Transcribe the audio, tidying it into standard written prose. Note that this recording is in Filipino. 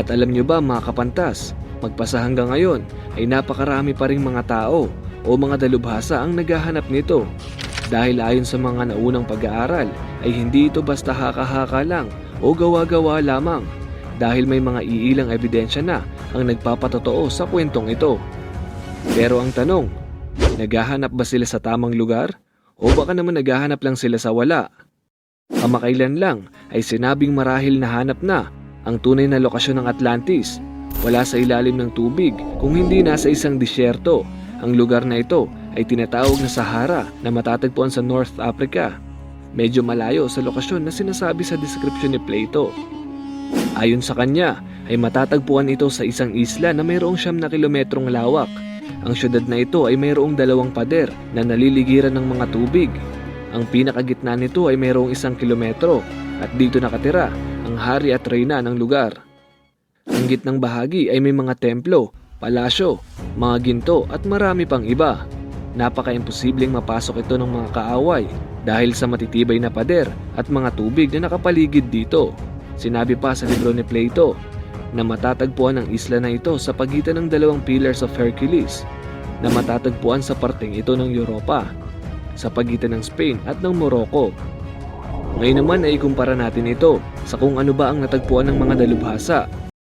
At alam nyo ba mga kapantas, magpasa hanggang ngayon ay napakarami pa ring mga tao o mga dalubhasa ang naghahanap nito. Dahil ayon sa mga naunang pag-aaral ay hindi ito basta haka-haka lang o gawa-gawa lamang, dahil may mga iilang ebidensya na ang nagpapatotoo sa kwentong ito. Pero ang tanong, naghahanap ba sila sa tamang lugar? O baka naman naghahanap lang sila sa wala? Kamakailan lang ay sinabing marahil nahanap na ang tunay na lokasyon ng Atlantis. Wala sa ilalim ng tubig kung hindi nasa isang disyerto. Ang lugar na ito ay tinatawag na Sahara na matatagpuan sa North Africa. Medyo malayo sa lokasyon na sinasabi sa description ni Plato. Ayon sa kanya ay matatagpuan ito sa isang isla na mayroong 9 kilometrong lawak. Ang syudad na ito ay mayroong 2 pader na naliligiran ng mga tubig. Ang pinakagitna nito ay mayroong 1 kilometro at dito nakatira ang hari at reyna ng lugar. Ang gitnang bahagi ay may mga templo, palasyo, mga ginto at marami pang iba. Napaka-imposibleng mapasok ito ng mga kaaway dahil sa matitibay na pader at mga tubig na nakapaligid dito. Sinabi pa sa libro ni Plato na matatagpuan ang isla na ito sa pagitan ng 2 Pillars of Hercules na matatagpuan sa parteng ito ng Europa, sa pagitan ng Spain at ng Morocco. Ngayon naman ay ikumpara natin ito sa kung ano ba ang natagpuan ng mga dalubhasa